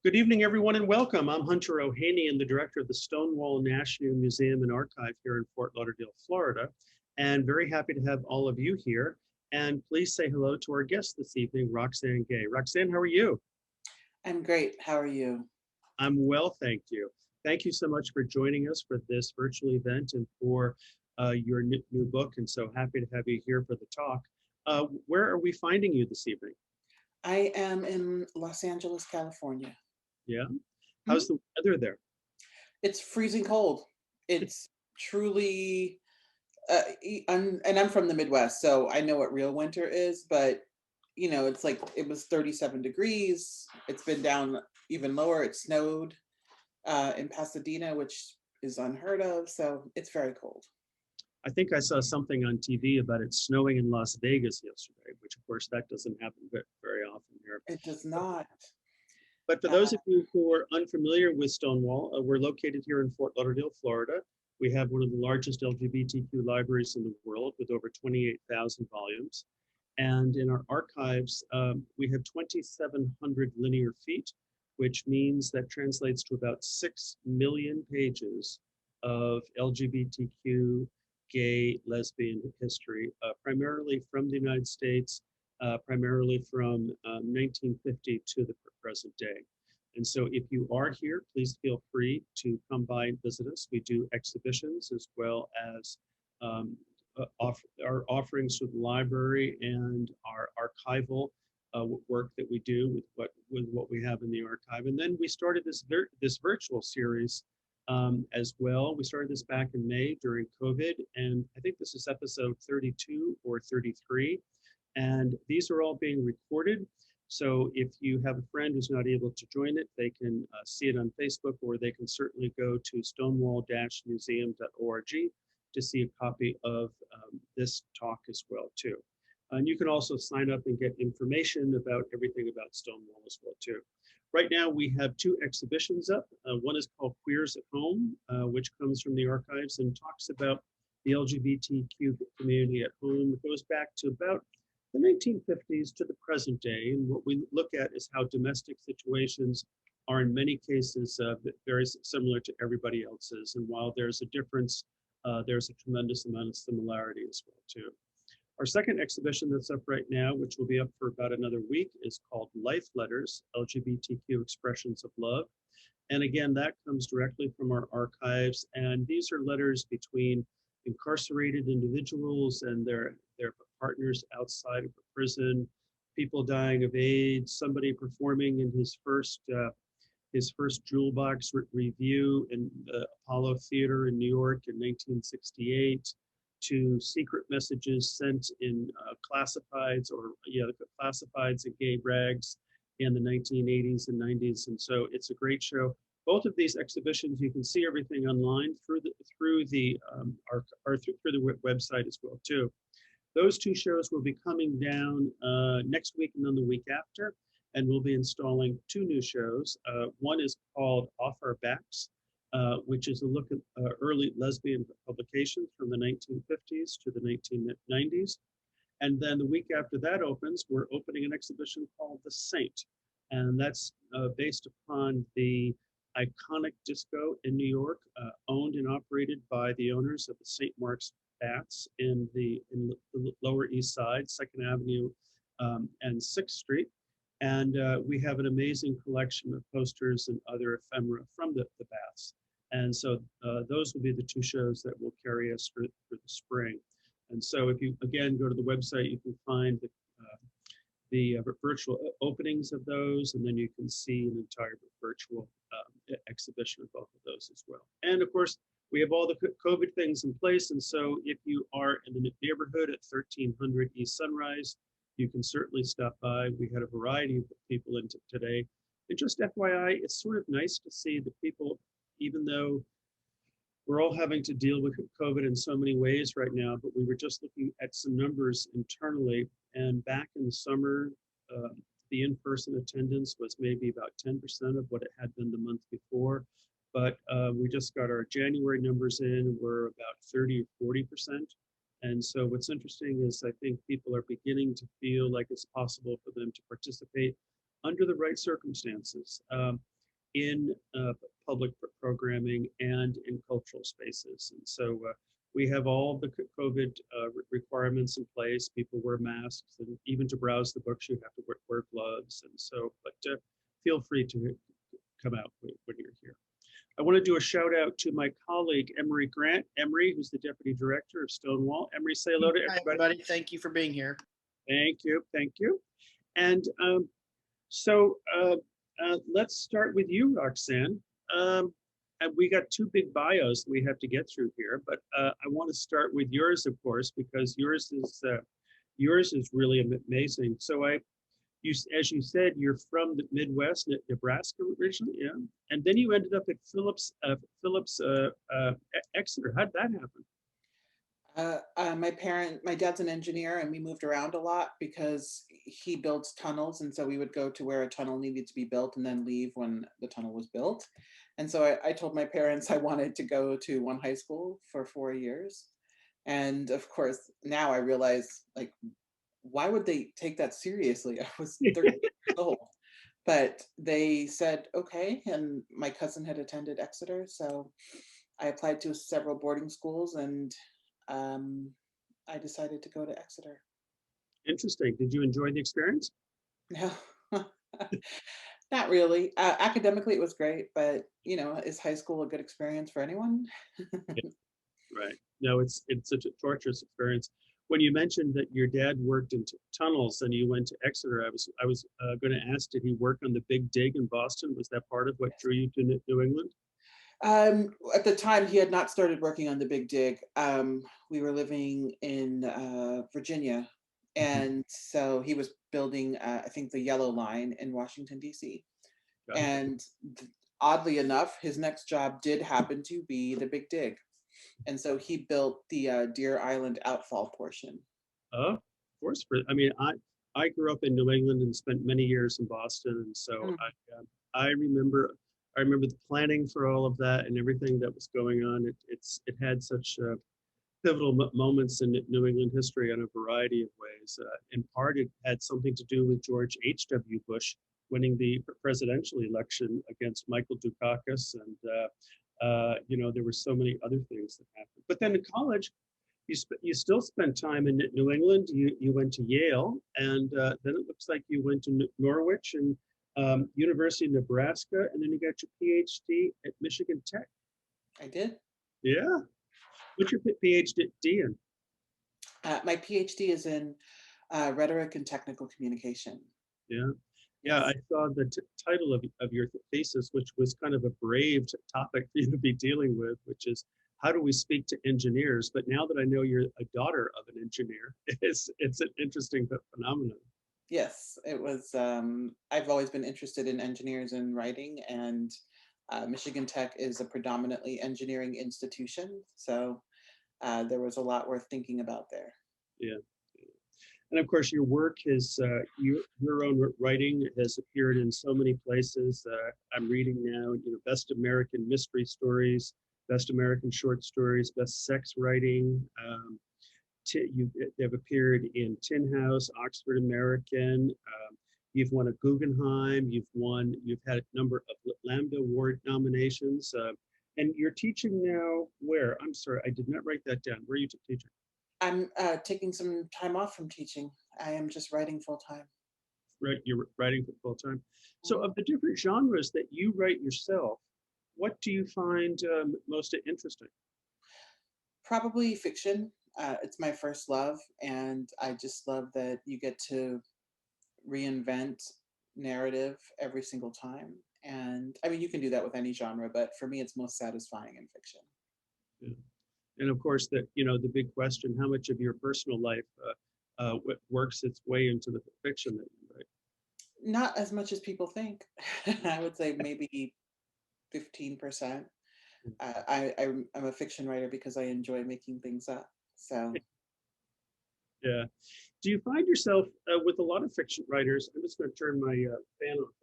Good evening, everyone, and welcome. I'm Hunter O'Haney, and the director of the Stonewall National Museum and Archive here in Fort Lauderdale, Florida, and very happy to have all of you here. And please say hello to our guest this evening, Roxane Gay. Roxane, how are you? I'm great. How are you? I'm well, thank you. Thank you so much for joining us for this virtual event and for your new book, and so happy to have you here for the talk. Where are we finding you this evening? I am in Los Angeles, California. Yeah? Mhm. How's the weather there? It's freezing cold. It's truly, and I'm from the Midwest, so I know what real winter is, but it's like it was 37 degrees. It's been down even lower. It snowed in Pasadena, which is unheard of. So it's very cold. I think I saw something on TV about it snowing in Las Vegas yesterday, which of course that doesn't happen very often here. It does not. But for Uh, those of you who are unfamiliar with Stonewall, we're located here in Fort Lauderdale, Florida. We have one of the largest LGBTQ libraries in the world with over 28,000 volumes. And in our archives, we have 2,700 linear feet, which means that translates to about 6 million pages of LGBTQ, gay, lesbian history, primarily from the United States, primarily from 1950 to the present day. And so if you are here, please feel free to come by and visit us. We do exhibitions as well as our offerings to the library and our archival work that we do with what we have in the archive. And then we started this virtual series as well. We started this back in May during COVID, and I think this is episode 32 or 33. And these are all being recorded. So if you have a friend who's not able to join it, they can see it on Facebook, or they can certainly go to stonewall-museum.org to see a copy of this talk as well too. And you can also sign up and get information about everything about Stonewall as well too. Right now we have two exhibitions up. One is called Queers at Home, which comes from the archives and talks about the LGBTQ community at home. It goes back to about the 1950s to the present day. And what we look at is how domestic situations are in many cases very similar to everybody else's. And while there's a difference, there's a tremendous amount of similarity as well too. Our second exhibition that's up right now, which will be up for about another week, is called Life Letters, LGBTQ Expressions of Love. And again, that comes directly from our archives. And these are letters between incarcerated individuals and their partners outside of the prison, people dying of AIDS, somebody performing in his first jewel box review in the Apollo Theater in New York in 1968, to secret messages sent in classifieds classifieds and gay rags in the 1980s and 90s. And so it's a great show. Both of these exhibitions, you can see everything online through the website as well too. Those two shows will be coming down next week and then the week after, and we'll be installing two new shows. One is called Off Our Backs, which is a look at early lesbian publications from the 1950s to the 1990s. And then the week after that opens, we're opening an exhibition called The Saint. And that's based upon the iconic disco in New York, owned and operated by the owners of the St. Mark's Bats in the Lower East Side, 2nd Avenue and 6th Street. And we have an amazing collection of posters and other ephemera from the Bats. And so those will be the two shows that will carry us for the spring. And so if you, again, go to the website, you can find the virtual openings of those, and then you can see an entire virtual exhibition of both of those as well. And of course, we have all the COVID things in place, and so if you are in the neighborhood at 1300 East Sunrise, you can certainly stop by. We had a variety of people in today. And just FYI, it's sort of nice to see the people, even though we're all having to deal with COVID in so many ways right now, but we were just looking at some numbers internally, and back in the summer, the in-person attendance was maybe about 10% of what it had been the month before. But we just got our January numbers in, we're about 30 or 40%. And so what's interesting is I think people are beginning to feel like it's possible for them to participate under the right circumstances. in public programming and in cultural spaces. And so we have all the COVID requirements in place. People wear masks, and even to browse the books, you have to wear gloves. And so, but feel free to come out when you're here. I want to do a shout out to my colleague, Emery Grant. Emery, who's the Deputy Director of Stonewall. Emery, say hello to everybody. Hi, everybody. Thank you for being here. Thank you. Thank you. And let's start with you, Roxane. And we got two big bios we have to get through here, but I want to start with yours, of course, because yours is really amazing. So as you said, you're from the Midwest, Nebraska originally, yeah, and then you ended up at Phillips Exeter. How'd that happen? My dad's an engineer, and we moved around a lot because he builds tunnels. And so we would go to where a tunnel needed to be built and then leave when the tunnel was built. And so I told my parents I wanted to go to one high school for 4 years. And of course, now I realize, like, why would they take that seriously? I was 30 years old. But they said, okay. And my cousin had attended Exeter. So I applied to several boarding schools, and I decided to go to Exeter. Interesting. Did you enjoy the experience? No, not really. Academically, it was great, but is high school a good experience for anyone? Yeah, right. No, it's such a torturous experience. When you mentioned that your dad worked in tunnels and you went to Exeter, I was going to ask, did he work on the Big Dig in Boston? Was that part of what drew you to New England? At the time, he had not started working on the Big Dig. We were living in Virginia, and so he was building, I think, the Yellow Line in Washington, D.C. And oddly enough, his next job did happen to be the Big Dig. And so he built the Deer Island outfall portion. Of course. I mean, I grew up in New England and spent many years in Boston, and so I remember the planning for all of that and everything that was going on. It had such pivotal moments in New England history in a variety of ways. In part, it had something to do with George H.W. Bush winning the presidential election against Michael Dukakis, and there were so many other things that happened. But then in college, you still spent time in New England. You went to Yale, and then it looks like you went to Norwich and University of Nebraska, and then you got your PhD at Michigan Tech. I did. Yeah. What's your PhD in? My PhD is in rhetoric and technical communication. Yeah. Yeah, I saw the title of your thesis, which was kind of a brave topic for you to be dealing with, which is how do we speak to engineers? But now that I know you're a daughter of an engineer, it's an interesting phenomenon. Yes, it was. I've always been interested in engineers and writing, and Michigan Tech is a predominantly engineering institution. So there was a lot worth thinking about there. Yeah. And of course, your work is, your own writing has appeared in so many places. I'm reading now, Best American Mystery Stories, Best American Short Stories, Best Sex Writing. They've appeared in Tin House, Oxford American. You've won a Guggenheim. You've had a number of Lambda Award nominations. And you're teaching now where? I'm sorry, I did not write that down. Where are you teaching? I'm taking some time off from teaching. I am just writing full time. Right, you're writing for full time. So of the different genres that you write yourself, what do you find most interesting? Probably fiction. It's my first love, and I just love that you get to reinvent narrative every single time. And I mean, you can do that with any genre, but for me, it's most satisfying in fiction. Yeah. And of course, the big question: how much of your personal life works its way into the fiction that you write? Not as much as people think. I would say maybe 15%. I'm a fiction writer because I enjoy making things up. So. Yeah. Do you find yourself with a lot of fiction writers? I'm just going to turn my fan off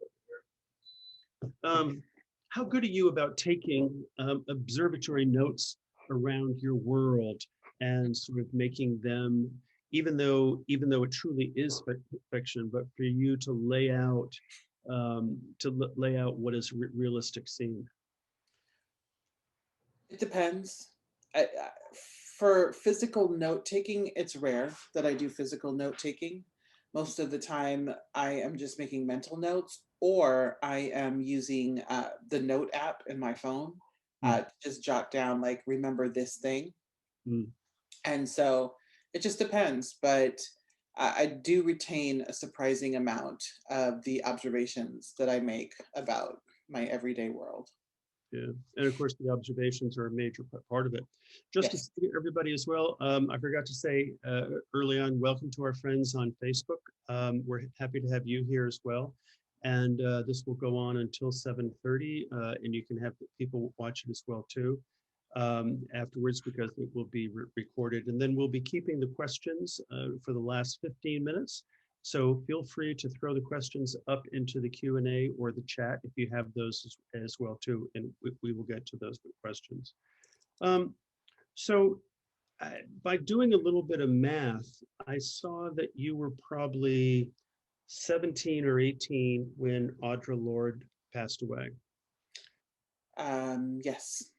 over here. How good are you about taking observatory notes around your world and sort of making them, even though it truly is fiction, but for you to lay out to lay out what is realistic scene? It depends. For physical note taking, it's rare that I do physical note taking. Most of the time, I am just making mental notes, or I am using the note app in my phone Mm, to just jot down, like, remember this thing. mm. And so it just depends. But I do retain a surprising amount of the observations that I make about my everyday world. Yeah, and of course the observations are a major part of it. Just to Yes. see everybody as well, I forgot to say early on, welcome to our friends on Facebook. We're happy to have you here as well. And this will go on until 7:30, and you can have people watch it as well too afterwards because it will be recorded. And then we'll be keeping the questions for the last 15 minutes. So feel free to throw the questions up into the Q&A or the chat if you have those as well too, and we will get to those questions. Um, so by doing a little bit of math, I saw that you were probably 17 or 18 when Audre Lorde passed away. Yes.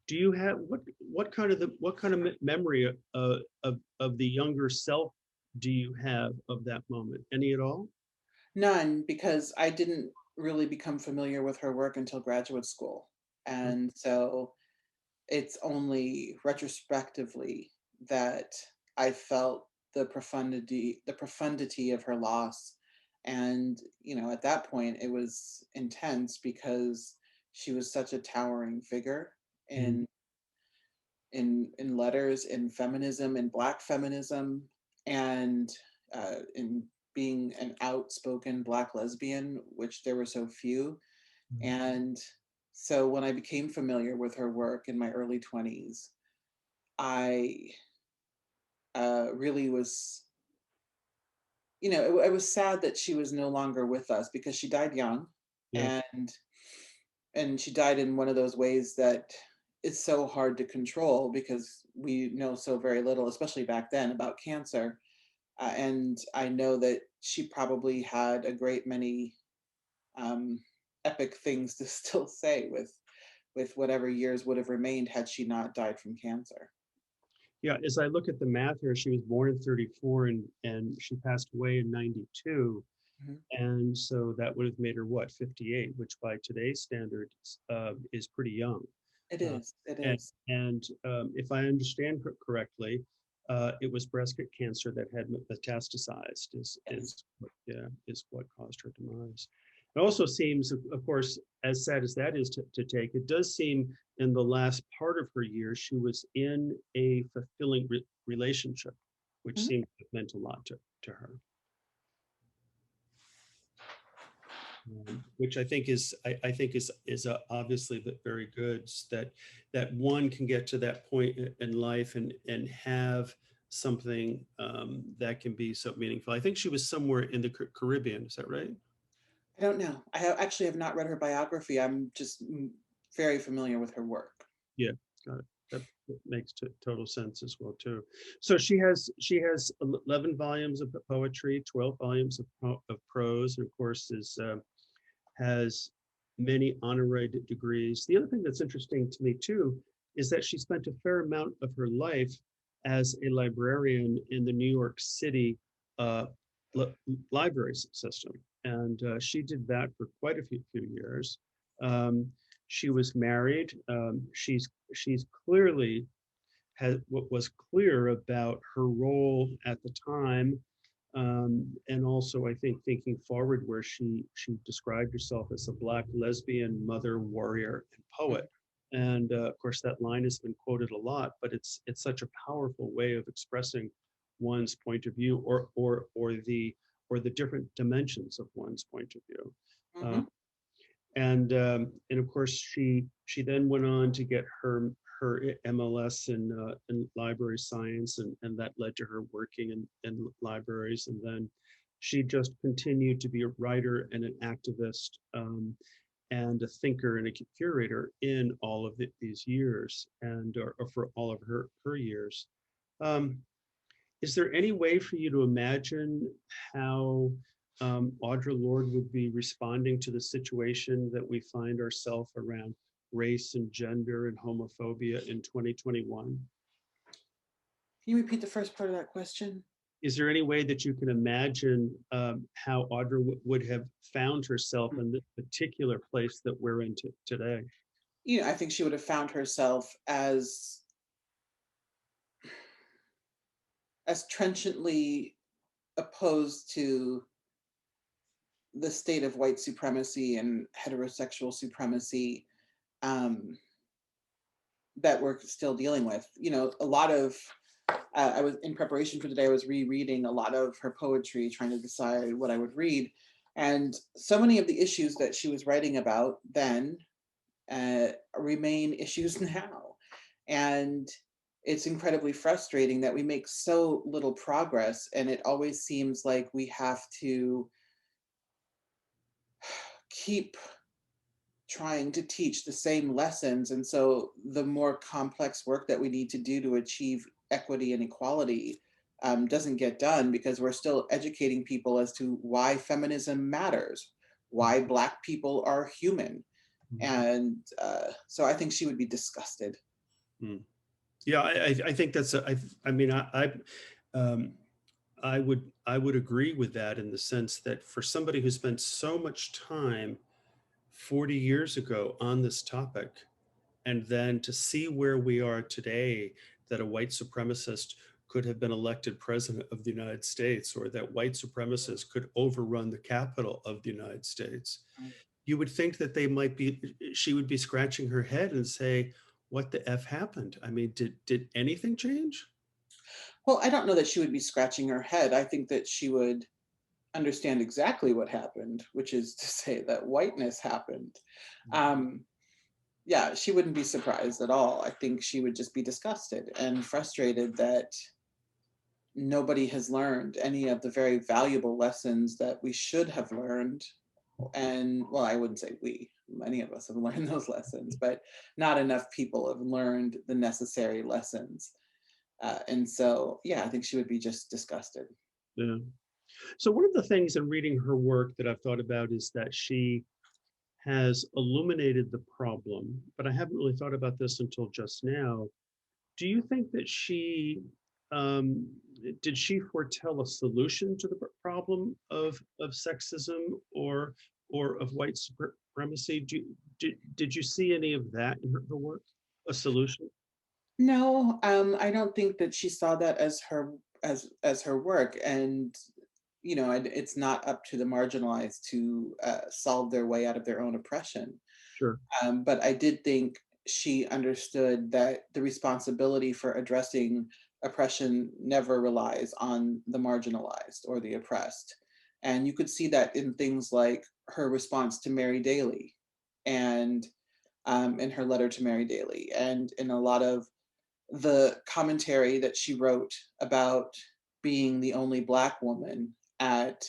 Do you have what kind of memory of the younger self do you have of that moment? Any at all? None, because I didn't really become familiar with her work until graduate school. And so it's only retrospectively that I felt the profundity of her loss. And, at that point it was intense because she was such a towering figure Mhm. in in letters, in feminism, in Black feminism, and in being an outspoken Black lesbian, which there were so few. And so when I became familiar with her work in my early 20s, I really was, it was sad that she was no longer with us because she died young, Yeah. and she died in one of those ways that it's so hard to control because we know so very little, especially back then, about cancer. And I know that she probably had a great many um, epic things to still say with whatever years would have remained had she not died from cancer. Yeah, as I look at the math here, she was born in 34 and she passed away in 92. Mhm. And so that would have made her what, 58, which by today's standards is pretty young. It Uh, is. It and is. if I understand correctly, it was breast cancer that had metastasized Yes. is what caused her demise. It also seems, of course, as sad as that is to take, it does seem in the last part of her years, she was in a fulfilling relationship, which Mhm. seemed to have meant a lot to her. Which I think I think is obviously very good that one can get to that point in life and have something that can be so meaningful. I think she was somewhere in the Caribbean. Is that right? I don't know. Actually have not read her biography. I'm just very familiar with her work. Yeah, got it. That makes total sense as well too. So she has 11 volumes of poetry, 12 volumes of prose, and of course has many honorary degrees. The other thing that's interesting to me too is that she spent a fair amount of her life as a librarian in the New York City uh, li library system, and she did that for quite a few years. Um, she was married. She's clearly had what was clear about her role at the time, and also I think thinking forward, where she described herself as a Black lesbian mother, warrior, and poet. And of course, that line has been quoted a lot, but it's such a powerful way of expressing one's point of view, or the different dimensions of one's point of view. Mm-hmm. And of course she then went on to get her MLS in library science, and that led to her working in libraries. And then she just continued to be a writer and an activist, and a thinker and a curator in all of these years, and or for all of her years. Um, is there any way for you to imagine how Audre Lorde would be responding to the situation that we find ourselves around race and gender and homophobia in 2021? Can you repeat the first part of that question? Is there any way that you can imagine how Audre would have found herself in this particular place that we're in today? I think she would have found herself as trenchantly opposed to the state of white supremacy and heterosexual supremacy um, that we're still dealing with. A lot of I was in preparation for today. I was rereading a lot of her poetry, trying to decide what I would read, and so many of the issues that she was writing about then remain issues now, and it's incredibly frustrating that we make so little progress, and it always seems like we have to keep trying to teach the same lessons. And so the more complex work that we need to do to achieve equity and equality doesn't get done because we're still educating people as to why feminism matters, why Black people are human. And so I think she would be disgusted. Yeah, I think that's I mean um, I would agree with that in the sense that for somebody who spent so much time 40 years ago on this topic, and then to see where we are today, that a white supremacist could have been elected president of the United States, or that white supremacists could overrun the capital of the United States, you would think that she would be scratching her head and say, what the F happened? I mean, did anything change? Well, I don't know that she would be scratching her head. I think that she would understand exactly what happened, which is to say that whiteness happened. Um, yeah, she wouldn't be surprised at all. I think she would just be disgusted and frustrated that nobody has learned any of the very valuable lessons that we should have learned. And well, I wouldn't say we, many of us have learned those lessons, but not enough people have learned the necessary lessons. And so, yeah, I think she would be just disgusted. Yeah. So one of the things in reading her work that I've thought about is that she has illuminated the problem, but I haven't really thought about this until just now. Do you think that um, did she foretell a solution to the problem of sexism or of white supremacy? Did you see any of that in her work? A solution? No, I don't think that she saw that as her work, and it's not up to the marginalized to solve their way out of their own oppression. Sure. But I did think she understood that the responsibility for addressing oppression never relies on the marginalized or the oppressed. And you could see that in things like her response to Mary Daly and in her letter to Mary Daly, and in a lot of the commentary that she wrote about being the only Black woman at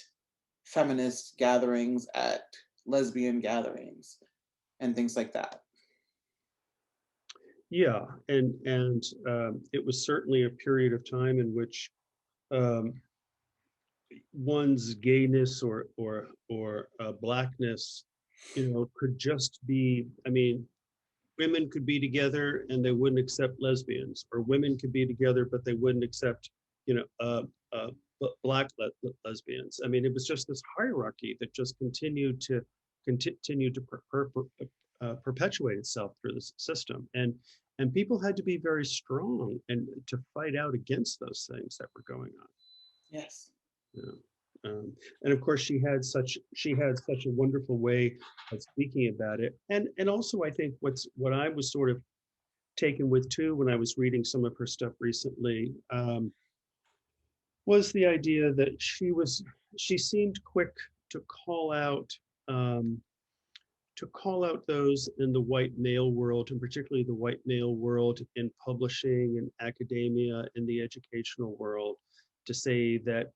feminist gatherings, at lesbian gatherings, and things like that. Yeah, and it was certainly a period of time in which um, one's gayness or blackness, could just be. I mean, women could be together and they wouldn't accept lesbians, or women could be together but they wouldn't accept, you know, black lesbians. I mean, it was just this hierarchy that just continued to perpetuate itself through the system, and people had to be very strong and to fight out against those things that were going on. Yes. Yeah. And of course, she had such a wonderful way of speaking about it, and also I think what I was sort of taken with too when I was reading some of her stuff recently, was the idea that she seemed quick to call out um, those in the white male world, and particularly the white male world in publishing and academia, in the educational world, to say that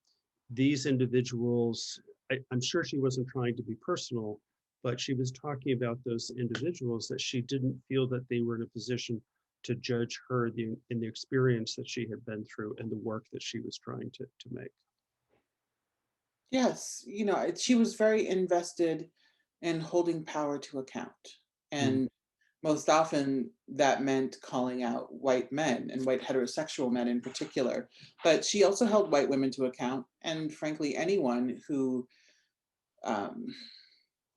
these individuals, I'm sure she wasn't trying to be personal, but she was talking about those individuals that she didn't feel that they were in a position to judge her in the experience that she had been through and the work that she was trying to make. Yes, she was very invested in holding power to account. Mm, And most often that meant calling out white men and white heterosexual men in particular. But she also held white women to account, and frankly, anyone who um,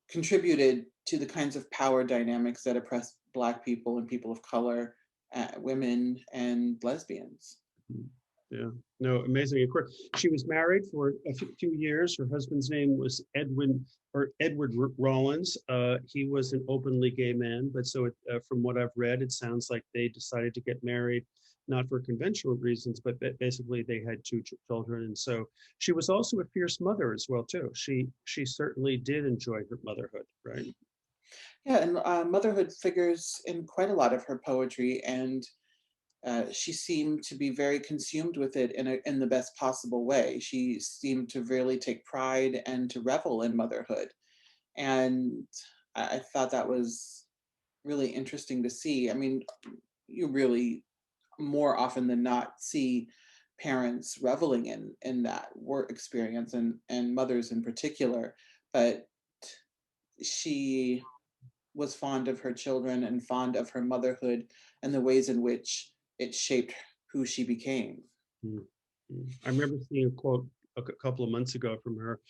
contributed to the kinds of power dynamics that oppressed Black people and people of color, women, and lesbians. mm. Yeah, no, amazing. Of course, she was married for a few years. Her husband's name was Edward Rollins. He was an openly gay man, but from what I've read, it sounds like they decided to get married, not for conventional reasons, but basically they had two children, and so she was also a fierce mother as well too. She certainly did enjoy her motherhood, right? Yeah, and motherhood figures in quite a lot of her poetry, and she seemed to be very consumed with it in the best possible way. She seemed to really take pride and to revel in motherhood, and I thought that was really interesting to see. I mean, you really more often than not see parents reveling in that work experience, and mothers in particular, but she was fond of her children and fond of her motherhood and the ways in which it shaped who she became. Mm, I remember seeing a quote couple of months ago from her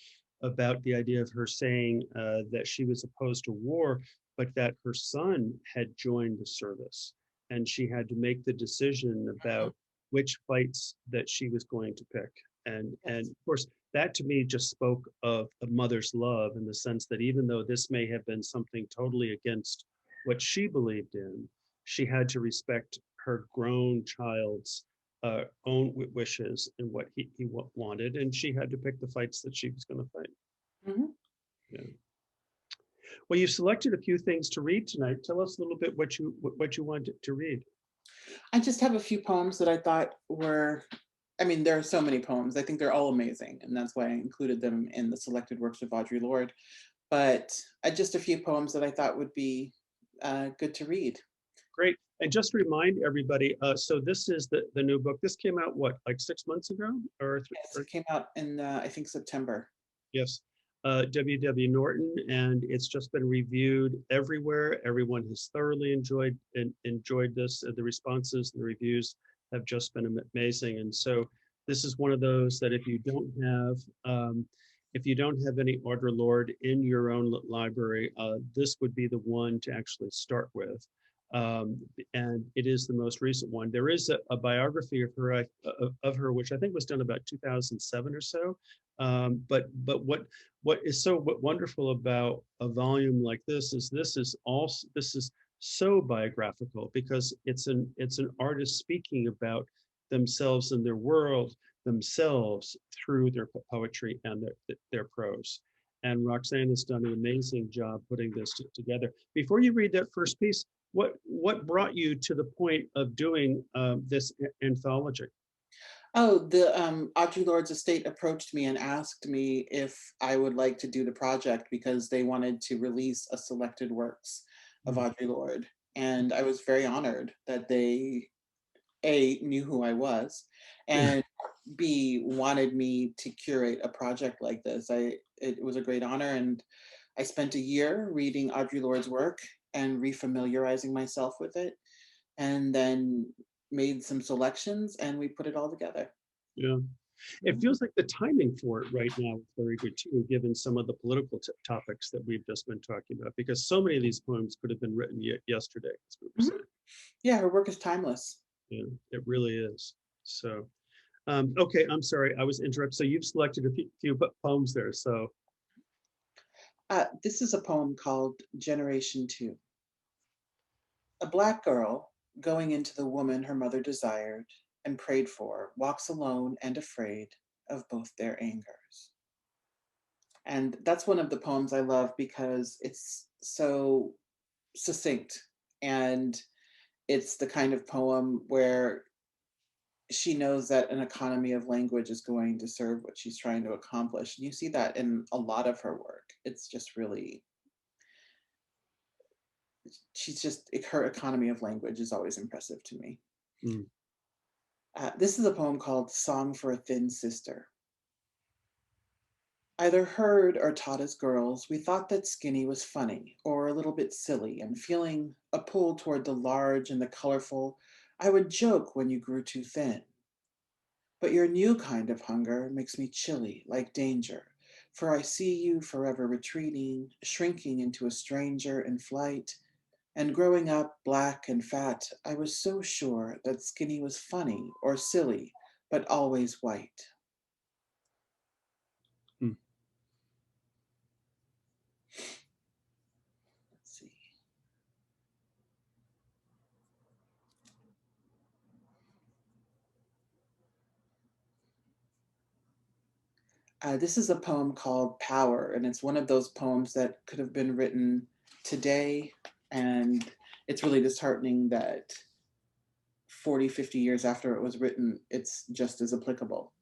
about the idea of her saying that she was opposed to war, but that her son had joined the service, and she had to make the decision Mhm. about which fights that she was going to pick. And Yes. of course, that to me just spoke of a mother's love in the sense that even though this may have been something totally against what she believed in, she had to respect her grown child's own wishes and what he wanted, and she had to pick the fights that she was going to fight. Mhm. Yeah. Well, you selected a few things to read tonight. Tell us a little bit what you wanted to read. I just have a few poems that I thought were, I mean, there are so many poems. I think they're all amazing, and that's why I included them in the selected works of Audre Lorde. But just a few poems that I thought would be good to read. Great. And just remind everybody, so this is the new book. This came out what, like 6 months ago, Yes, or it came out in, I think, September. yes, W. Norton, and it's just been reviewed everywhere. Everyone has thoroughly enjoyed this. The responses, the reviews have just been amazing. And so this is one of those that if you don't have any Audre Lorde in your own library, this would be the one to actually start with. Um, and it is the most recent one. There is a biography of her, which I think was done about 2007 or so. But what is so wonderful about a volume like this is so biographical because it's an artist speaking about themselves and their world themselves through their poetry and their prose. And Roxane has done an amazing job putting this together. Before you read that first piece, what brought you to the point of doing this anthology? Oh, the Audre Lorde's estate approached me and asked me if I would like to do the project because they wanted to release a selected works of Mm, Audre Lorde. And I was very honored that they A, knew who I was, yeah. and B, wanted me to curate a project like this. It was a great honor, and I spent a year reading Audre Lorde's work and refamiliarizing myself with it, and then made some selections, and we put it all together. Yeah. It Mhm. feels like the timing for it right now is very good too, given some of the political topics that we've just been talking about, because so many of these poems could have been written yesterday, as we were Mhm. saying. Yeah, her work is timeless. Yeah, it really is. So, okay, I'm sorry, I was interrupted. So you've selected a few poems there. So, This is a poem called Generation Two. A Black girl, going into the woman her mother desired and prayed for, walks alone and afraid of both their angers. And that's one of the poems I love because it's so succinct, and it's the kind of poem where she knows that an economy of language is going to serve what she's trying to accomplish. And you see that in a lot of her work. It's just really, she's just, her economy of language is always impressive to me. mm, This is a poem called Song for a Thin Sister. Either heard or taught as girls, we thought that skinny was funny or a little bit silly, and feeling a pull toward the large and the colorful, I would joke when you grew too thin. But your new kind of hunger makes me chilly, like danger, for I see you forever retreating, shrinking into a stranger in flight. And growing up black and fat, I was so sure that skinny was funny or silly, but always white. Hmm. Let's see. This is a poem called Power, and it's one of those poems that could have been written today. And it's really disheartening that 40, 50 years after it was written, it's just as applicable.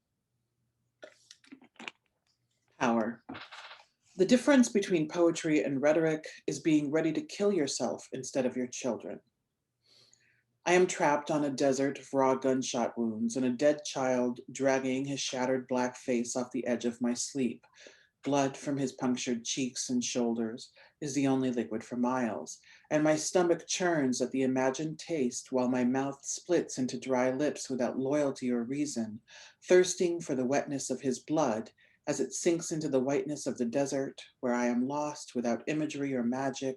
Power. The difference between poetry and rhetoric is being ready to kill yourself instead of your children. I am trapped on a desert of raw gunshot wounds and a dead child dragging his shattered black face off the edge of my sleep. Blood from his punctured cheeks and shoulders is the only liquid for miles, and my stomach churns at the imagined taste while my mouth splits into dry lips without loyalty or reason, thirsting for the wetness of his blood as it sinks into the whiteness of the desert where I am lost without imagery or magic,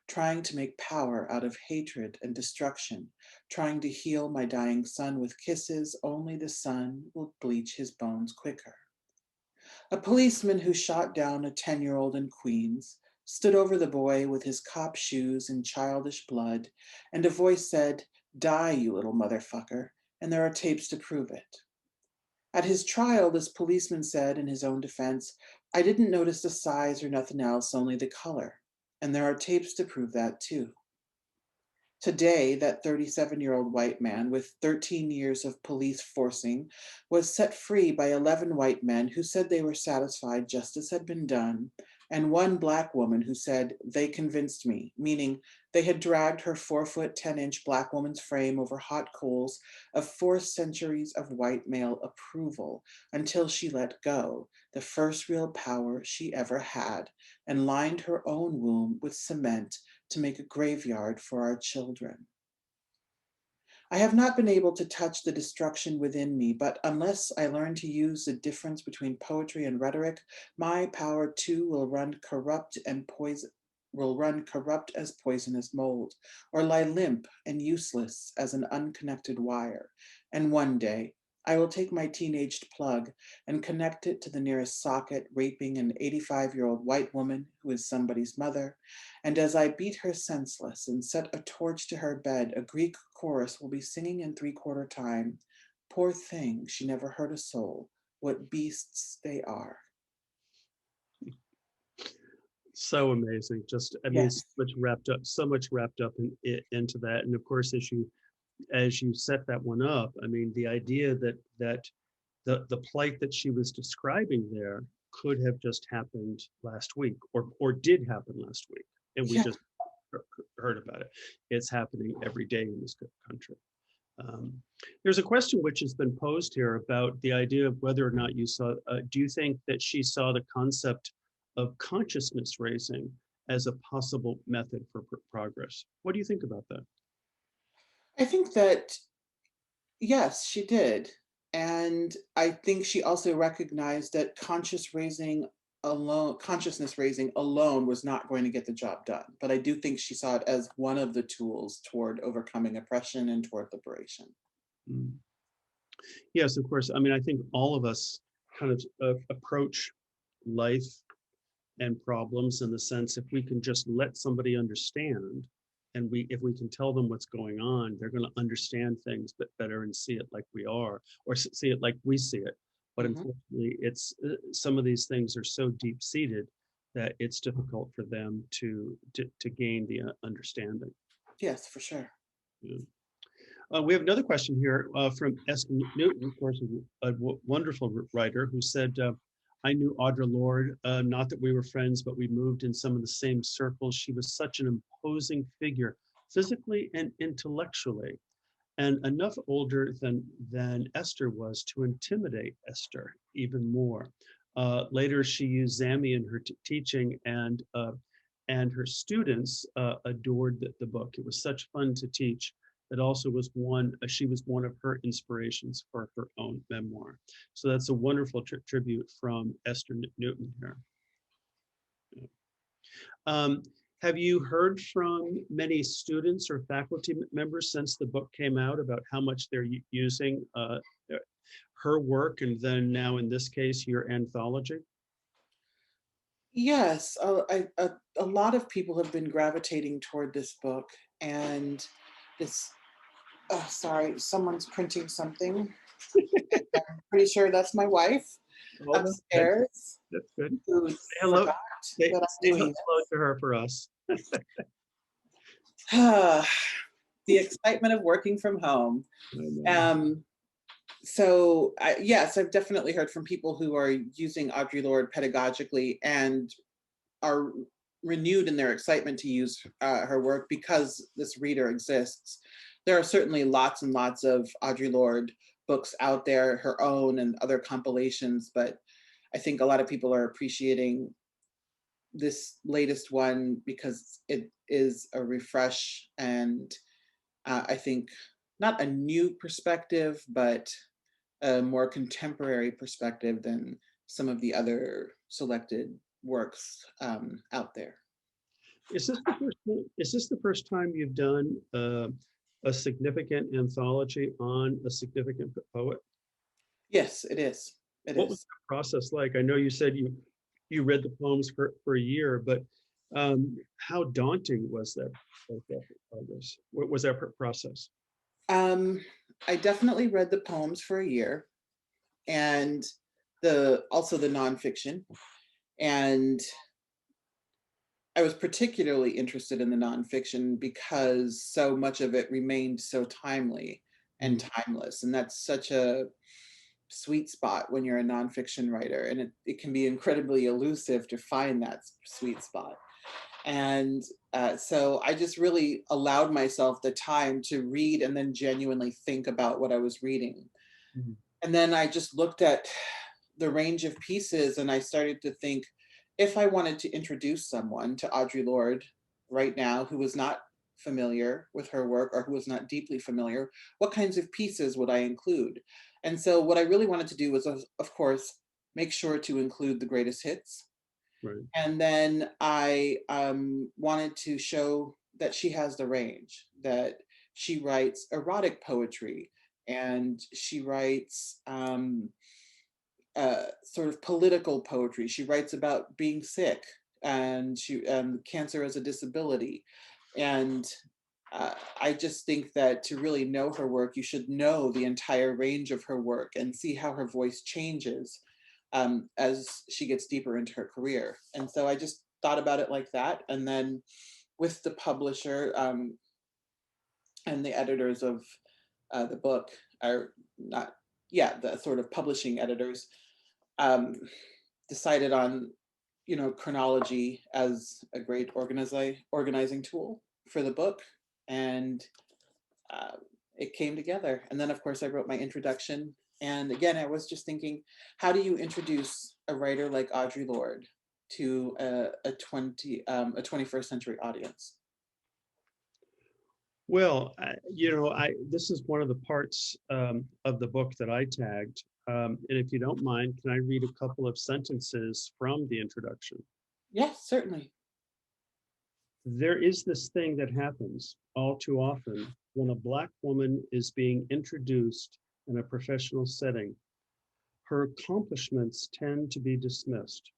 trying to make power out of hatred and destruction, trying to heal my dying son with kisses only the sun will bleach his bones quicker. A policeman who shot down a 10-year-old in Queens stood over the boy with his cop shoes and childish blood, and a voice said, "Die, you little motherfucker," and there are tapes to prove it. At his trial, this policeman said in his own defense, "I didn't notice the size or nothing else, only the color," and there are tapes to prove that too. Today, that 37-year-old white man with 13 years of police forcing was set free by 11 white men who said they were satisfied justice had been done, and one black woman who said, "They convinced me," meaning they had dragged her 4-foot 10-inch black woman's frame over hot coals of 4 centuries of white male approval until she let go, the first real power she ever had, and lined her own womb with cement to make a graveyard for our children. I have not been able to touch the destruction within me, but unless I learn to use the difference between poetry and rhetoric, my power too will run corrupt as poisonous mold, or lie limp and useless as an unconnected wire. And one day, I will take my teenaged plug and connect it to the nearest socket, raping an 85-year-old white woman who is somebody's mother. And as I beat her senseless and set a torch to her bed, a Greek chorus will be singing in 3/4 time. Poor thing, she never hurt a soul. What beasts they are. So amazing. Just, I mean, Yes. so much wrapped up into that. And of course, as you set that one up, I mean, the idea that the plight that she was describing there could have just happened last week, or did happen last week, and we Yeah. just heard about it. It's happening every day in this country. There's a question which has been posed here about the idea of whether or not you saw. Do you think that she saw the concept of consciousness raising as a possible method for progress? What do you think about that? I think that, yes, she did. And I think she also recognized that consciousness raising alone was not going to get the job done. But I do think she saw it as one of the tools toward overcoming oppression and toward liberation. Mm. Yes, of course. I mean, I think all of us kind of approach life and problems in the sense if we can just let somebody understand, and if we can tell them what's going on, they're going to understand things better and see it like we are, or see it like we see it. But Hmm. unfortunately, it's some of these things are so deep seated that it's difficult for them to gain the understanding. Yes, for sure. Yeah. We have another question here from S. Newton, of course, a wonderful writer, who said, I knew Audre Lorde, not that we were friends, but we moved in some of the same circles. She was such an imposing figure, physically and intellectually, and enough older than Esther was to intimidate Esther even more. Later, she used Zami in her teaching, and her students adored the book. It was such fun to teach. It also was she was one of her inspirations for her own memoir. So that's a wonderful tribute from Esther Newton here. Um, have you heard from many students or faculty members since the book came out about how much they're using her work, and then now in this case, your anthology? Yes, a lot of people have been gravitating toward this book, and this. Oh, sorry, someone's printing something. I'm pretty sure that's my wife Oh, upstairs that's good. who Say hello. forgot Say, that say I'm hello doing to her for us. this. The excitement of working from home. I know. So yes, I've definitely heard from people who are using Audre Lorde pedagogically and are renewed in their excitement to use her work because this reader exists. There are certainly lots and lots of Audre Lorde books out there, her own and other compilations, but I think a lot of people are appreciating this latest one because it is a refresh and I think not a new perspective, but a more contemporary perspective than some of the other selected works out there. Is this the first time you've done a significant anthology on a significant poet? Yes, it is. It What was is. the process like? I know you said you read the poems for a year, but how daunting was that? What was that process? I definitely read the poems for a year and also the nonfiction. And I was particularly interested in the nonfiction because so much of it remained so timely and timeless. And that's such a sweet spot when you're a nonfiction writer. And it can be incredibly elusive to find that sweet spot. And so I just really allowed myself the time to read and then genuinely think about what I was reading. Mhm. And then I just looked at the range of pieces and I started to think, if I wanted to introduce someone to Audre Lorde right now who was not familiar with her work or who was not deeply familiar, what kinds of pieces would I include? And so what I really wanted to do was, of course, make sure to include the greatest hits. Right. And then I wanted to show that she has the range, that she writes erotic poetry and she writes sort of political poetry. She writes about being sick and cancer as a disability. And I just think that to really know her work, you should know the entire range of her work and see how her voice changes as she gets deeper into her career. And so I just thought about it like that. And then with the publisher and the editors of the book are not, yeah, the sort of publishing editors um, decided on, chronology as a great organizing tool for the book. And uh, it came together. And then, of course, I wrote my introduction. And again, I was just thinking, how do you introduce a writer like Audre Lorde to a 21st century audience? Well, this is one of the parts of the book that I tagged. And if you don't mind, can I read a couple of sentences from the introduction? Yes, certainly. There is this thing that happens all too often when a Black woman is being introduced in a professional setting. Her accomplishments tend to be dismissed.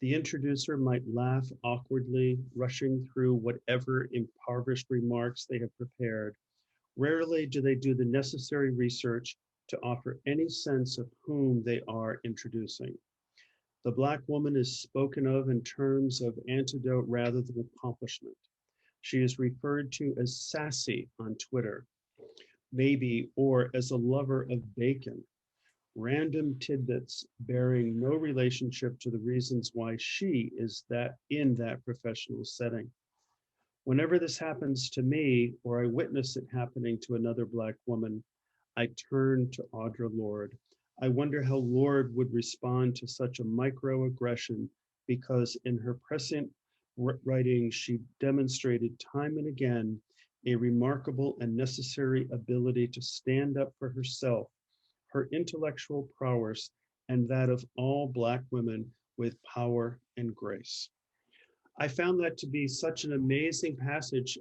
The introducer might laugh awkwardly, rushing through whatever impoverished remarks they have prepared. Rarely do they do the necessary research to offer any sense of whom they are introducing. The Black woman is spoken of in terms of antidote rather than accomplishment. She is referred to as sassy on Twitter, maybe, or as a lover of bacon. Random tidbits bearing no relationship to the reasons why she is in that professional setting. Whenever this happens to me, or I witness it happening to another Black woman, I turn to Audre Lorde. I wonder how Lorde would respond to such a microaggression, because in her present writing, she demonstrated time and again a remarkable and necessary ability to stand up for herself, her intellectual prowess, and that of all Black women with power and grace. I found that to be such an amazing passage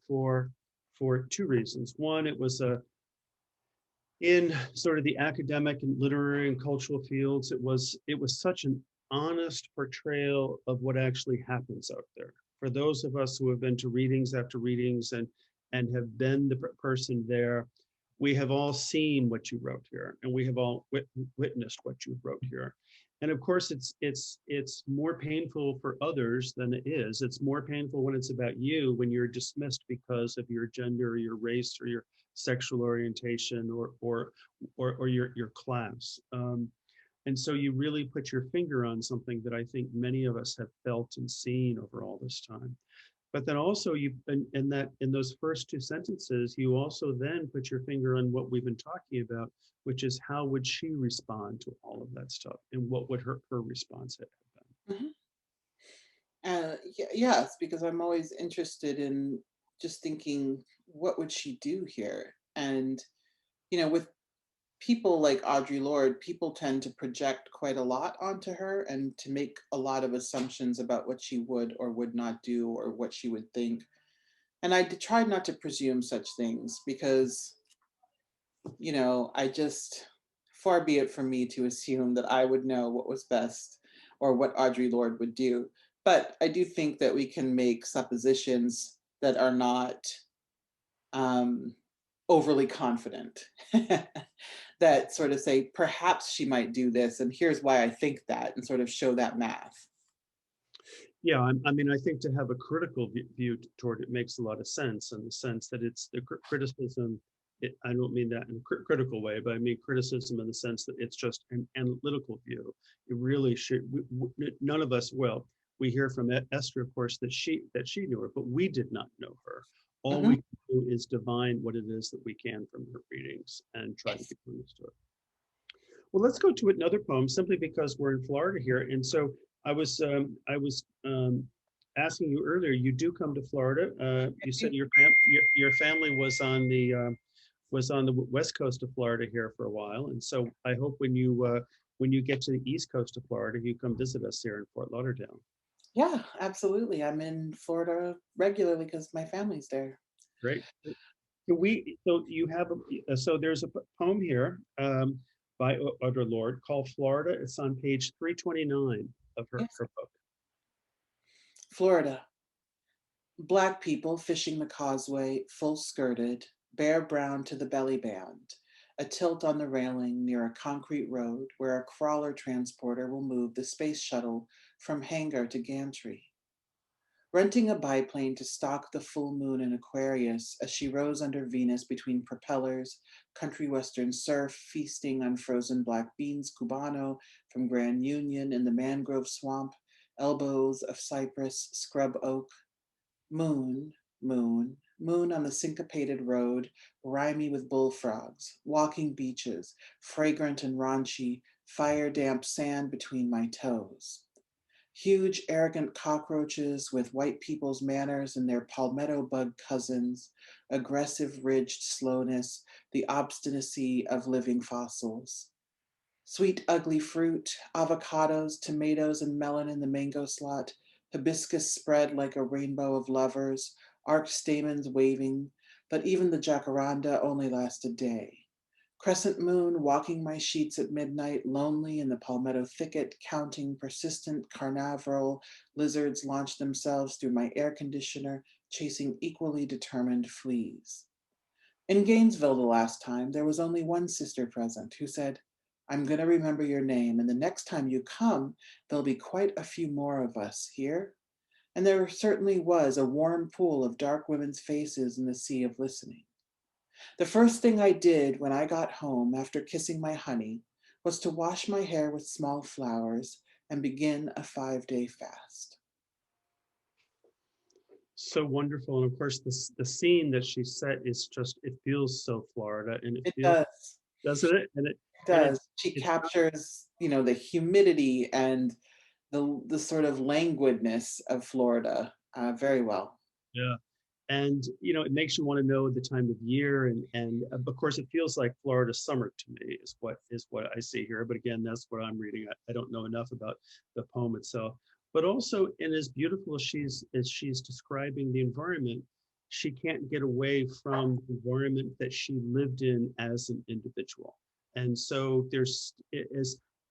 for two reasons. One, it was in sort of the academic and literary and cultural fields, it was such an honest portrayal of what actually happens out there. For those of us who have been to readings after readings and have been the person there, we have all seen what you wrote here, and we have all witnessed what you wrote here. And of course, it's more painful for others than it is. It's more painful when it's about you, when you're dismissed because of your gender or your race or your sexual orientation or your class. And so you really put your finger on something that I think many of us have felt and seen over all this time. But then also you in those first two sentences, you also then put your finger on what we've been talking about, which is how would she respond to all of that stuff, and what would her response have been? Mhm. Yes, because I'm always interested in just thinking, what would she do here? And, with people like Audre Lorde, people tend to project quite a lot onto her and to make a lot of assumptions about what she would or would not do or what she would think. And I tried not to presume such things because, I just, far be it from me to assume that I would know what was best or what Audre Lorde would do. But I do think that we can make suppositions that are not um, overly confident, that sort of say, perhaps she might do this, and here's why I think that, and sort of show that math. Yeah, I mean, I think to have a critical view toward it makes a lot of sense, in the sense that it's the criticism. I don't mean that in a critical way, but I mean criticism in the sense that it's just an analytical view. It really should. None of us will. We hear from Esther, of course, that she knew her, but we did not know her. All Mhm. we can do is divine what it is that we can from her readings and try to Yes. become used to it. Well, let's go to another poem, simply because we're in Florida here. And so I was asking you earlier. You do come to Florida. You said your family was on the west coast of Florida here for a while, and so I hope when you get to the east coast of Florida, you come visit us here in Fort Lauderdale. Yeah, absolutely. I'm in Florida regularly because my family's there. Great. So you have so there's a poem here by Audre Lorde called Florida. It's on page 329 of Yes. her book. Florida. Black people fishing the causeway, full skirted, bare brown to the belly band, a tilt on the railing near a concrete road where a crawler transporter will move the space shuttle from hangar to gantry. Renting a biplane to stalk the full moon in Aquarius as she rose under Venus between propellers, country western surf feasting on frozen black beans cubano from Grand Union in the mangrove swamp, elbows of cypress, scrub oak. Moon, moon, moon on the syncopated road, grimy with bullfrogs, walking beaches, fragrant and raunchy, fire damp sand between my toes. Huge, arrogant cockroaches with white people's manners and their palmetto bug cousins, aggressive, ridged slowness, the obstinacy of living fossils. Sweet, ugly fruit, avocados, tomatoes, and melon in the mango slot, hibiscus spread like a rainbow of lovers, arched stamens waving, but even the jacaranda only lasts a day. Crescent moon walking my sheets at midnight, lonely in the palmetto thicket, counting persistent carnivoral lizards launch themselves through my air conditioner, chasing equally determined fleas. In Gainesville the last time, there was only one sister present who said, I'm going to remember your name, and the next time you come, there'll be quite a few more of us here. And there certainly was a warm pool of dark women's faces in the sea of listening. The first thing I did when I got home after kissing my honey was to wash my hair with small flowers and begin a 5-day fast. So wonderful, and of course, the scene that she set is just, it feels so Florida, and it It feels, does. doesn't it? And And does. She it's captures, the humidity and the sort of languidness of Florida very well. yeah. And it makes you want to know the time of year, and of course it feels like Florida summer to me is what I see here. But again, that's what I'm reading. I don't know enough about the poem itself. But also, and as beautiful as she's describing the environment, she can't get away from the environment that she lived in as an individual. And so there's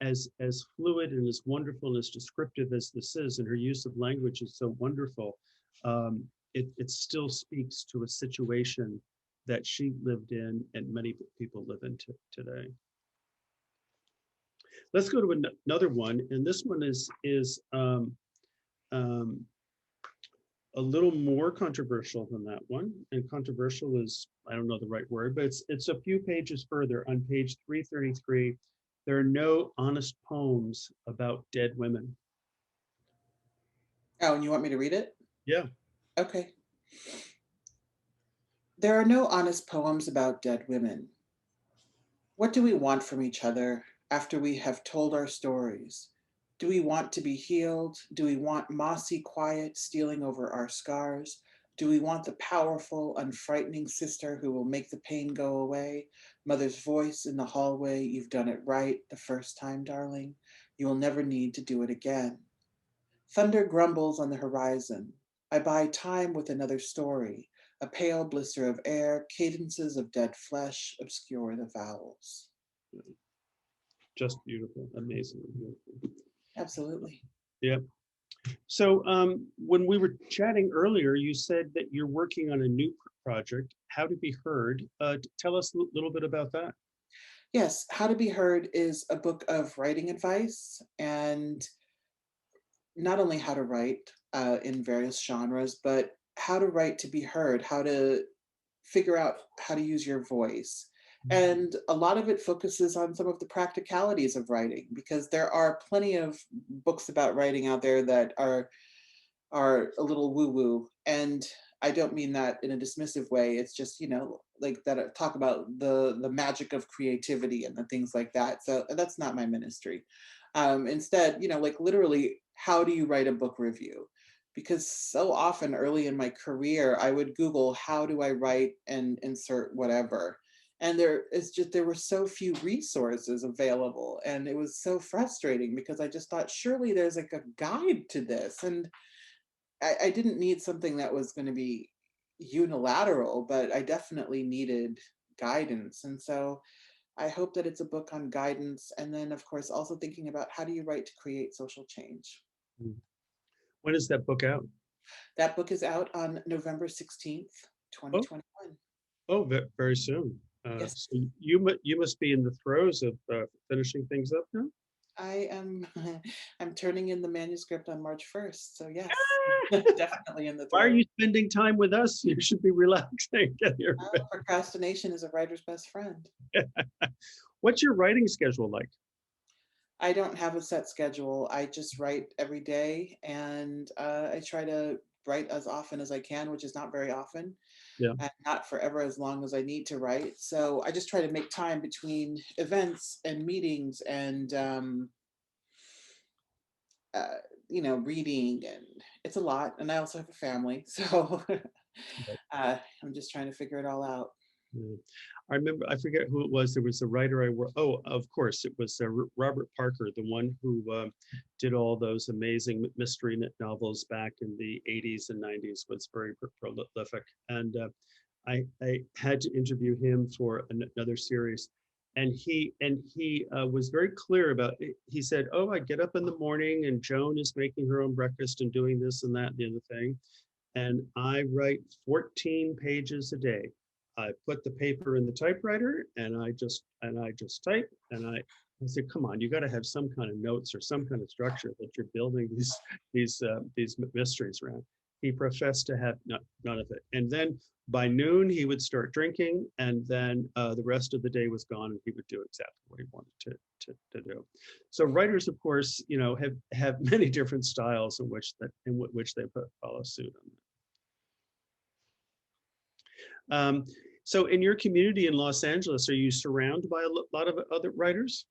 as fluid and as wonderful and as descriptive as this is, and her use of language is so wonderful. It still speaks to a situation that she lived in and many people live in today. Let's go to another one, and this one is um, a little more controversial than that one. And controversial is, I don't know the right word, but it's a few pages further. On page 333, there are no honest poems about dead women. Oh, and you want me to read it? Yeah. Okay. There are no honest poems about dead women. What do we want from each other after we have told our stories? Do we want to be healed? Do we want mossy quiet stealing over our scars? Do we want the powerful, unfrightening sister who will make the pain go away? Mother's voice in the hallway, you've done it right the first time, darling. You will never need to do it again. Thunder grumbles on the horizon. I buy time with another story. A pale blister of air, cadences of dead flesh obscure the vowels. Just beautiful, amazingly beautiful. Absolutely. Yeah. So when we were chatting earlier, you said that you're working on a new project, How to Be Heard. Tell us a little bit about that. Yes, How to Be Heard is a book of writing advice, and not only how to write in various genres, but how to write to be heard, how to figure out how to use your voice. And a lot of it focuses on some of the practicalities of writing, because there are plenty of books about writing out there that are a little woo-woo. And I don't mean that in a dismissive way. It's just, like that talk about the magic of creativity and the things like that. So that's not my ministry. Instead, like literally, how do you write a book review? Because so often early in my career, I would Google, how do I write and insert whatever? And there were so few resources available. And it was so frustrating because I just thought, surely there's like a guide to this. And I didn't need something that was going to be unilateral, but I definitely needed guidance. And so I hope that it's a book on guidance. And then, of course, also thinking about how do you write to create social change. Mm. When is that book out? That book is out on November 16th, Oh, 2021. oh, very soon. Yes, So you must be in the throes of finishing things up now. I am. I'm turning in the manuscript on March 1st. So yes, definitely in the Why are throes. you spending time with us? You should be relaxing. Get your Procrastination is a writer's best friend. What's your writing schedule like? I don't have a set schedule. I just write every day, and I try to write as often as I can, which is not very often, Yeah. and not forever as long as I need to write. So I just try to make time between events and meetings and uh, reading, and it's a lot. And I also have a family, so I'm just trying to figure it all out. Yeah. I remember, I forget who it was. There was a writer I worked. Oh, of course, it was Robert Parker, the one who did all those amazing mystery novels back in the 80s and 90s. Was very prolific, and I had to interview him for another series, and he was very clear about it. He said, "Oh, I get up in the morning, and Joan is making her own breakfast and doing this and that and the other thing, and I write 14 pages a day. I put the paper in the typewriter and I just type, and I said, come on, you got to have some kind of notes or some kind of structure that you're building these mysteries around." He professed to have none of it. And then by noon he would start drinking, and then the rest of the day was gone, and he would do exactly what he wanted to do. So writers, of course, have many different styles in which they follow suit on that. So in your community in Los Angeles, are you surrounded by a lot of other writers?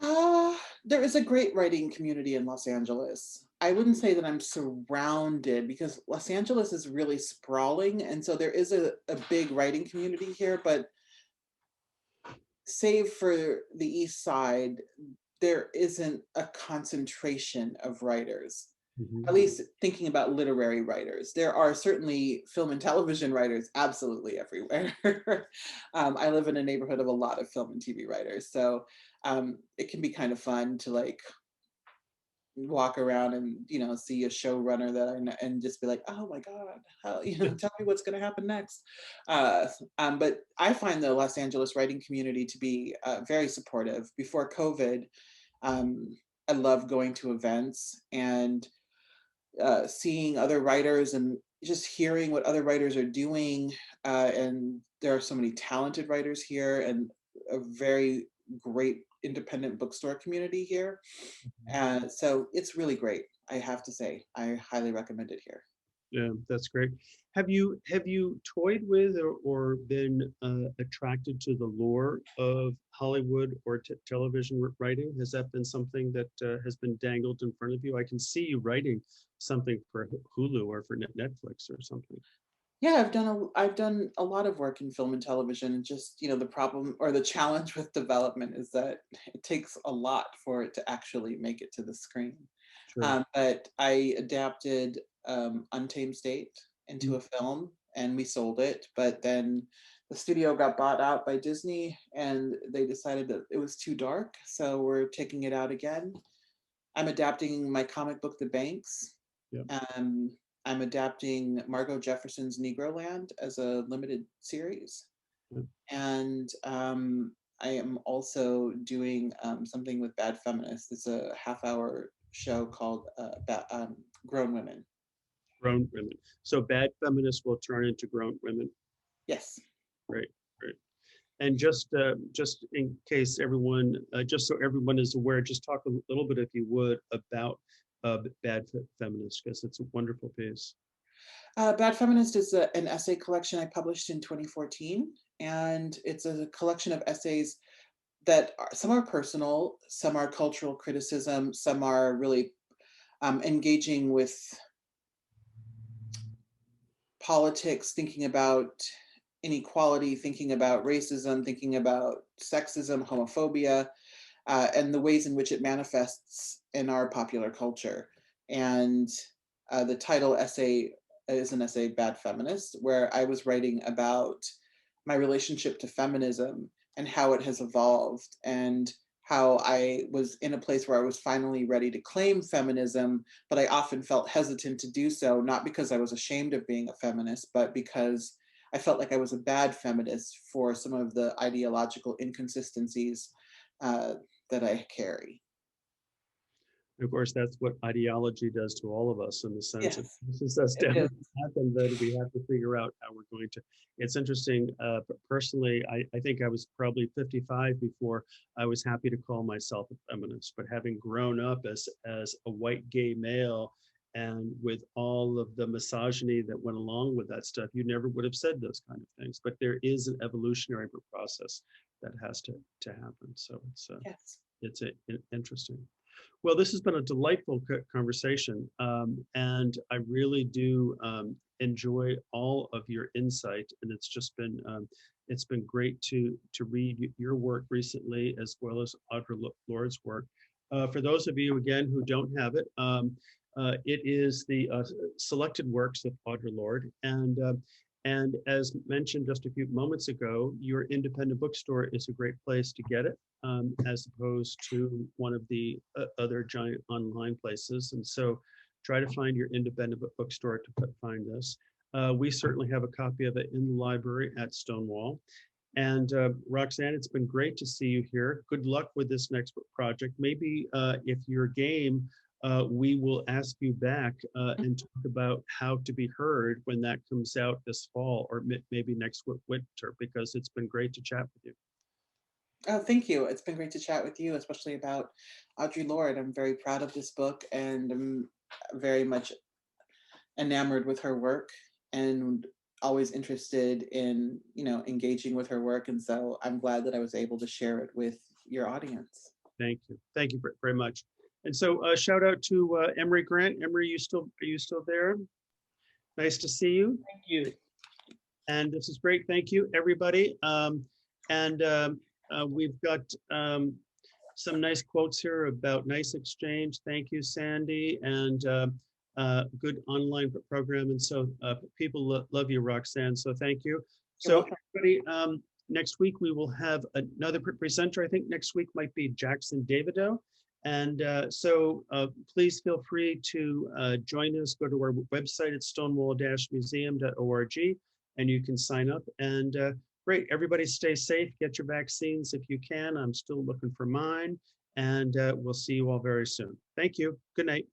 There is a great writing community in Los Angeles. I wouldn't say that I'm surrounded because Los Angeles is really sprawling. And so there is a big writing community here, but save for the East Side, there isn't a concentration of writers, Mhm. at least thinking about literary writers. There are certainly film and television writers absolutely everywhere. I live in a neighborhood of a lot of film and TV writers. So it can be kind of fun to like walk around and see a showrunner that I know and just be like, oh my god, how, tell me what's going to happen next. But I find the Los Angeles writing community to be very supportive. Before COVID, um, I love going to events and seeing other writers and just hearing what other writers are doing. And there are so many talented writers here and a very great independent bookstore community here. So it's really great. I have to say, I highly recommend it here. Yeah, that's great. Have you toyed with or been attracted to the lore of Hollywood or television writing? Has that been something that has been dangled in front of you? I can see you writing something for Hulu or for Netflix or something. Yeah, I've done a lot of work in film and television, and just the problem or the challenge with development is that it takes a lot for it to actually make it to the screen. Sure. But I adapted Untamed State into Mm. a film, and we sold it. But then the studio got bought out by Disney, and they decided that it was too dark, so we're taking it out again. I'm adapting my comic book, The Banks. Yeah. Um, I'm adapting Margot Jefferson's Negroland as a limited series. Yeah. And I am also doing something with Bad Feminist. It's a half-hour show called Grown Women. Grown women. So bad feminists will turn into grown women. Yes. Great, great. And just in case everyone, just so everyone is aware, just talk a little bit, if you would, about Bad Feminist, because it's a wonderful piece. Bad Feminist is an essay collection I published in 2014. And it's a collection of essays that some are personal, some are cultural criticism, some are really engaging with politics, thinking about inequality, thinking about racism, thinking about sexism, homophobia, and the ways in which it manifests in our popular culture. And the title essay is an essay, Bad Feminist, where I was writing about my relationship to feminism and how it has evolved, and how I was in a place where I was finally ready to claim feminism, but I often felt hesitant to do so, not because I was ashamed of being a feminist, but because I felt like I was a bad feminist for some of the ideological inconsistencies uh, that I carry. Of course, that's what ideology does to all of us, in the sense it Yes, pushes us it down is. a path, and then we have to figure out how we're going to. It's interesting. But personally, I think I was probably 55 before I was happy to call myself a feminist. But having grown up as a white gay male, and with all of the misogyny that went along with that stuff, you never would have said those kind of things. But there is an evolutionary process that has to happen. So Yes. it's interesting. Well, this has been a delightful conversation, and I really do enjoy all of your insight. And it's been great to read your work recently, as well as Audre Lorde's work. For those of you again who don't have it, it is the selected works of Audre Lorde, and as mentioned just a few moments ago, your independent bookstore is a great place to get it, as opposed to one of the other giant online places. And so try to find your independent bookstore to find this. We certainly have a copy of it in the library at Stonewall. And Roxane, it's been great to see you here. Good luck with this next project. Maybe if you're game, we will ask you back and talk about how to be heard when that comes out this fall, or maybe next winter, because it's been great to chat with you. Oh, thank you. It's been great to chat with you, especially about Audre Lorde. I'm very proud of this book, and I'm very much enamored with her work. And always interested in, engaging with her work. And so I'm glad that I was able to share it with your audience. Thank you. Thank you very much. And so shout out to Emery Grant. Emery, are you still there? Nice to see you. Thank you. And this is great. Thank you, everybody. We've got some nice quotes here about nice exchange. Thank you, Sandy, and good online program. And so people love you, Roxane. So thank you. So everybody, next week we will have another presenter. I think next week might be Jackson Davido. And so please feel free to join us. Go to our website at stonewall-museum.org and you can sign up. And great, everybody stay safe, get your vaccines if you can. I'm still looking for mine. And we'll see you all very soon. Thank you. Good night.